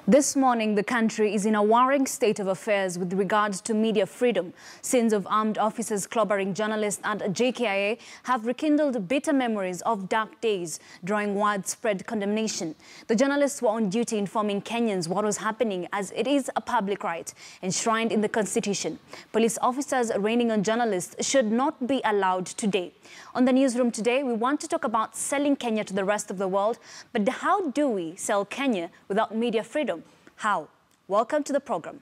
This morning, the country is in a worrying state of affairs with regards to media freedom. Scenes of armed officers clobbering journalists at JKIA have rekindled bitter memories of dark days, drawing widespread condemnation. The journalists were on duty informing Kenyans what was happening, as it is a public right enshrined in the Constitution. Police officers raining on journalists should not be allowed today. On the newsroom today, we want to talk about selling Kenya to the rest of the world. But how do we sell Kenya without media freedom? How? Welcome to the program.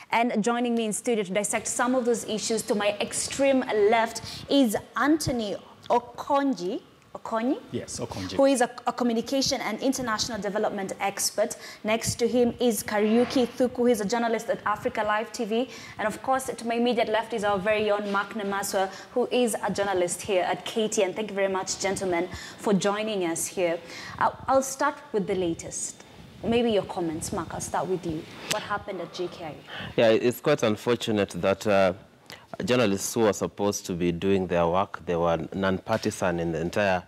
And joining me in studio to dissect some of those issues to my extreme left is Anthony Okonji. Yes, Okonji. Who is a communication and international development expert. Next to him is Kariuki Thuku, who is a journalist at Africa Live TV. And of course, to my immediate left is our very own Mark Namaswa, who is a journalist here at KTN. Thank you very much, gentlemen, for joining us here. I'll start with the latest. Maybe your comments, Mark. I'll start with you. What happened at JKIA? Yeah, it's quite unfortunate that journalists who were supposed to be doing their work, they were non-partisan in the entire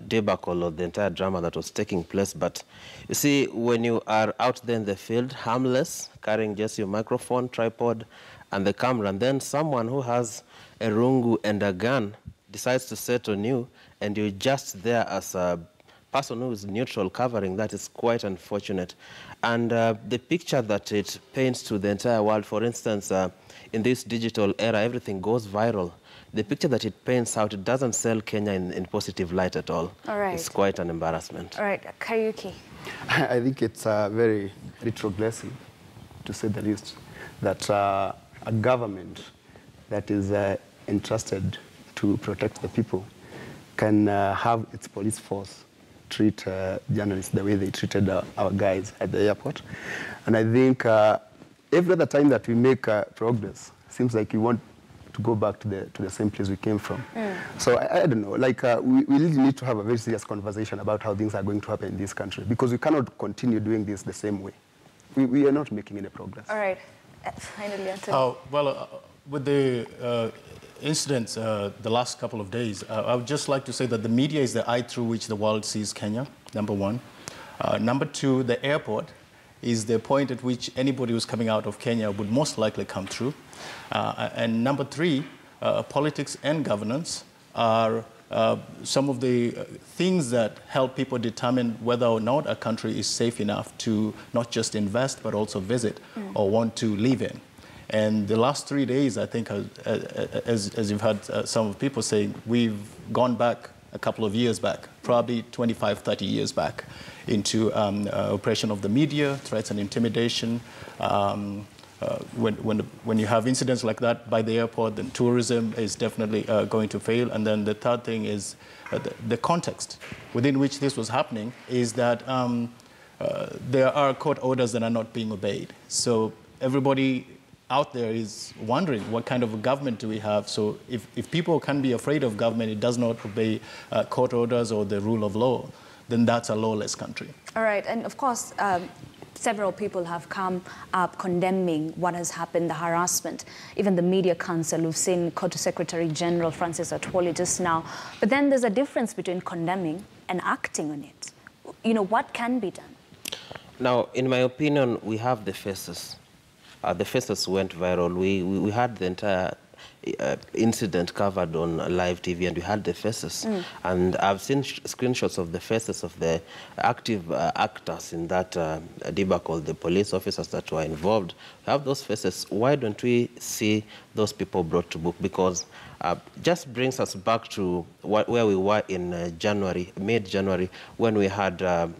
debacle or the entire drama that was taking place. But you see, when you are out there in the field, harmless, carrying just your microphone, tripod, and the camera, and then someone who has a rungu and a gun decides to set on you, and you're just there as a person who is neutral covering, that is quite unfortunate. And the picture that it paints to the entire world, for instance, in this digital era, everything goes viral. The picture that it paints out, it doesn't sell Kenya in positive light at all. All right. It's quite an embarrassment. All right, Kariuki. I think it's a very retrogressive, to say the least, that a government that is entrusted to protect the people can have its police force treat journalists the way they treated our guys at the airport. And I think every other time that we make progress, seems like we want to go back to the same place we came from. So I don't know, like we really need to have a very serious conversation about how things are going to happen in this country, because we cannot continue doing this the same way. We are not making any progress. All right, finally, Anthony. With the incidents the last couple of days, I would just like to say that the media is the eye through which the world sees Kenya, number one. Number two, the airport is the point at which anybody who's coming out of Kenya would most likely come through. And number three, politics and governance are some of the things that help people determine whether or not a country is safe enough to not just invest, but also visit or want to live in. And the last 3 days, I think, as you've heard some people saying, we've gone back a couple of years back, probably 25, 30 years back, into oppression of the media, threats and intimidation. When you have incidents like that by the airport, then tourism is definitely going to fail. And then the third thing is the context within which this was happening is that there are court orders that are not being obeyed. So everybody out there is wondering what kind of a government do we have. So if people can be afraid of government, it does not obey court orders or the rule of law, then that's a lawless country. All right, and of course, several people have come up condemning what has happened, the harassment. Even the Media Council, we've seen Court Secretary General Francis Atwoli just now. But then there's a difference between condemning and acting on it. You know, what can be done? Now, in my opinion, we have the faces. The faces went viral. We had the entire incident covered on live TV, and we had the faces. And I've seen screenshots of the faces of the active actors in that debacle, the police officers that were involved. We have those faces. Why don't we see those people brought to book? Because just brings us back to where we were in January, mid-January, when we had the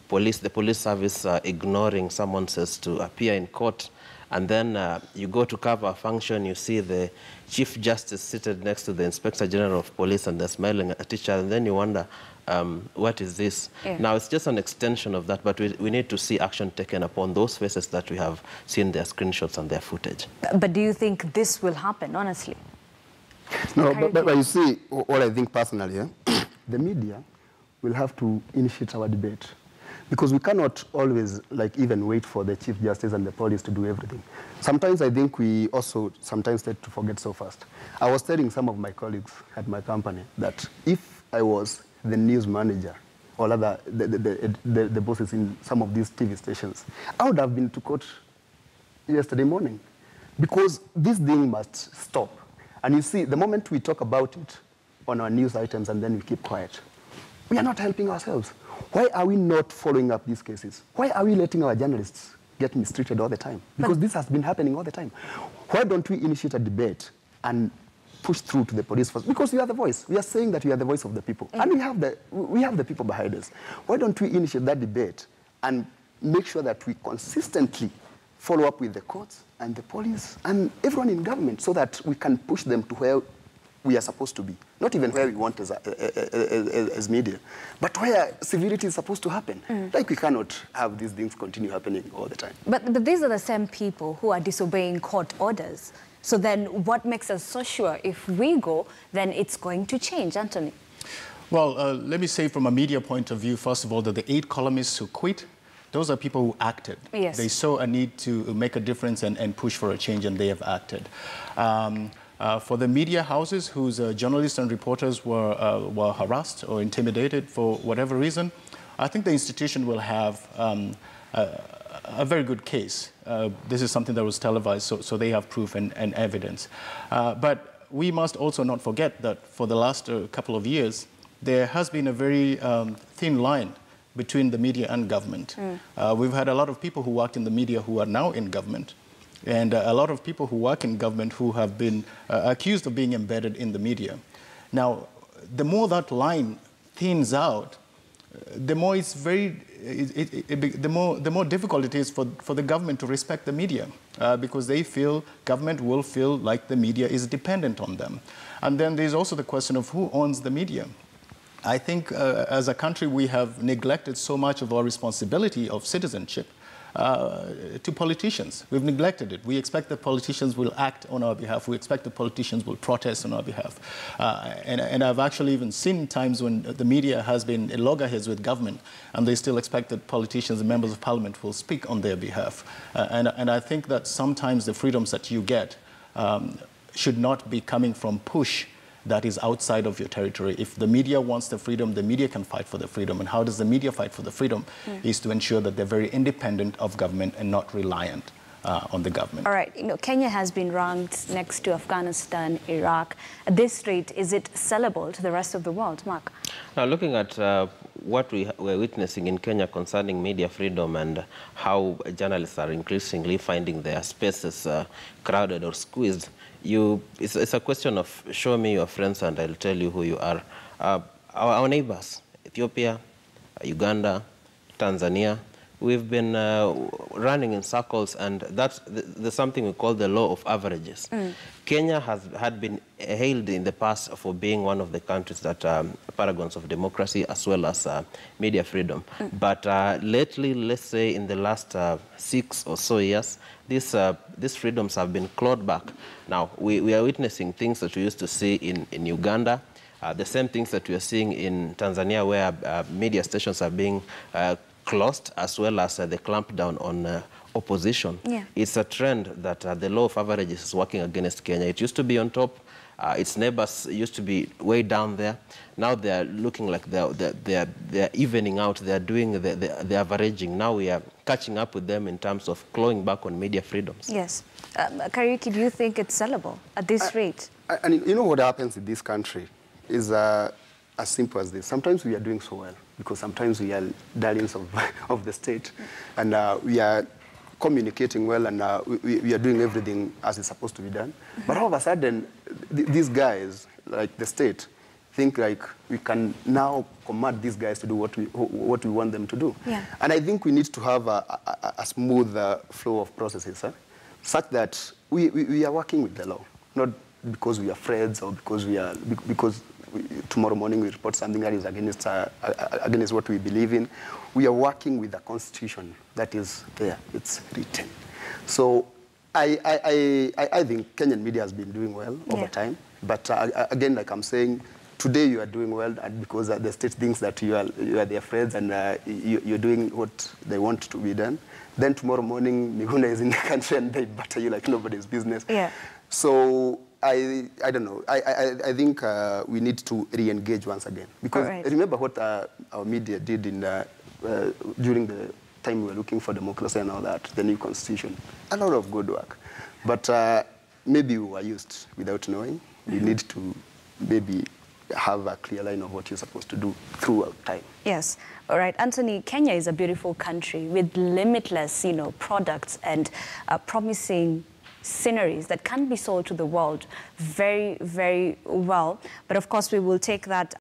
police service ignoring summonses to appear in court. And then you go to cover a function, you see the Chief Justice seated next to the Inspector General of Police, and they're smiling at each other, and then you wonder, what is this? Yeah. Now, it's just an extension of that, but we need to see action taken upon those faces that we have seen their screenshots and their footage. But do you think this will happen, honestly? No, but you see, what I think personally, the media will have to initiate our debate. Because we cannot always, like, even wait for the Chief Justice and the police to do everything. Sometimes I think we also sometimes tend to forget so fast. I was telling some of my colleagues at my company that if I was the news manager or rather the bosses in some of these TV stations. I would have been to court yesterday morning because this thing must stop. And you see, the moment we talk about it on our news items and then we keep quiet, we are not helping ourselves. Why are we not following up these cases? Why are we letting our journalists get mistreated all the time? Because this has been happening all the time. Why don't we initiate a debate and push through to the police first? Because we are the voice. We are saying that we are the voice of the people. And we have the people behind us. Why don't we initiate that debate and make sure that we consistently follow up with the courts and the police and everyone in government so that we can push them to where we are supposed to be. Not even where we want as media, but where civility is supposed to happen. Like we cannot have these things continue happening all the time. But these are the same people who are disobeying court orders. So then what makes us so sure if we go, then it's going to change, Anthony? Well, let me say from a media point of view, first of all, that the 8 columnists who quit, those are people who acted. Yes. They saw a need to make a difference and push for a change, and they have acted. For the media houses whose journalists and reporters were harassed or intimidated for whatever reason, I think the institution will have a very good case. This is something that was televised, so they have proof and evidence. But we must also not forget that for the last couple of years, there has been a very thin line between the media and government. We've had a lot of people who worked in the media who are now in government, and a lot of people who work in government who have been accused of being embedded in the media. Now, the more that line thins out, the more it's the more difficult it is for the government to respect the media because they feel, government will feel like the media is dependent on them. And then there's also the question of who owns the media. I think as a country we have neglected so much of our responsibility of citizenship to politicians. We've neglected it. We expect that politicians will act on our behalf. We expect that politicians will protest on our behalf. And I've actually even seen times when the media has been at loggerheads with government and they still expect that politicians and members of parliament will speak on their behalf. And I think that sometimes the freedoms that you get should not be coming from push that is outside of your territory. If the media wants the freedom, the media can fight for the freedom. And how does the media fight for the freedom? Is to ensure that they're very independent of government and not reliant on the government. All right, Kenya has been ranked next to Afghanistan, Iraq. At this rate, is it sellable to the rest of the world, Mark? Now, looking at what we're witnessing in Kenya concerning media freedom and how journalists are increasingly finding their spaces crowded or squeezed, it's a question of show me your friends and I'll tell you who you are. Our neighbors, Ethiopia, Uganda, Tanzania, we've been running in circles, and there's something we call the law of averages. Kenya had been hailed in the past for being one of the countries that paragons of democracy as well as media freedom. But lately, let's say in the last 6 or so years, these freedoms have been clawed back. Now, we are witnessing things that we used to see in Uganda, the same things that we are seeing in Tanzania, where media stations are being closed, as well as the clampdown on opposition. It's a trend that the law of averages is working against Kenya. It used to be on top. Its neighbors used to be way down there. Now they're looking like they're evening out. They're doing the averaging. Now we are catching up with them in terms of clawing back on media freedoms. Yes. Kariuki, do you think it's sellable at this rate? And you know what happens in this country is as simple as this. Sometimes we are doing so well because sometimes we are darlings of the state, and we are communicating well, and we are doing everything as it's supposed to be done. But all of a sudden, these guys, like the state, think like we can now command these guys to do what we want them to do. And I think we need to have a smooth flow of processes, such that we are working with the law, not because we are friends or because tomorrow morning we report something that is against what we believe in. We are working with the constitution that is there. It's written. So I think Kenyan media has been doing well over time. But again, like I'm saying, today you are doing well because the state thinks that you are their friends and you're doing what they want to be done. Then tomorrow morning, Miguna is in the country and they batter you like nobody's business. So I don't know. I think we need to re-engage once again. Because remember what our media did in during the time we were looking for democracy and all that, the new constitution. A lot of good work. But maybe we were used without knowing. We need to maybe have a clear line of what you're supposed to do throughout time. Yes. All right. Anthony, Kenya is a beautiful country with limitless, products and promising sceneries that can be sold to the world very, very well. But of course, we will take that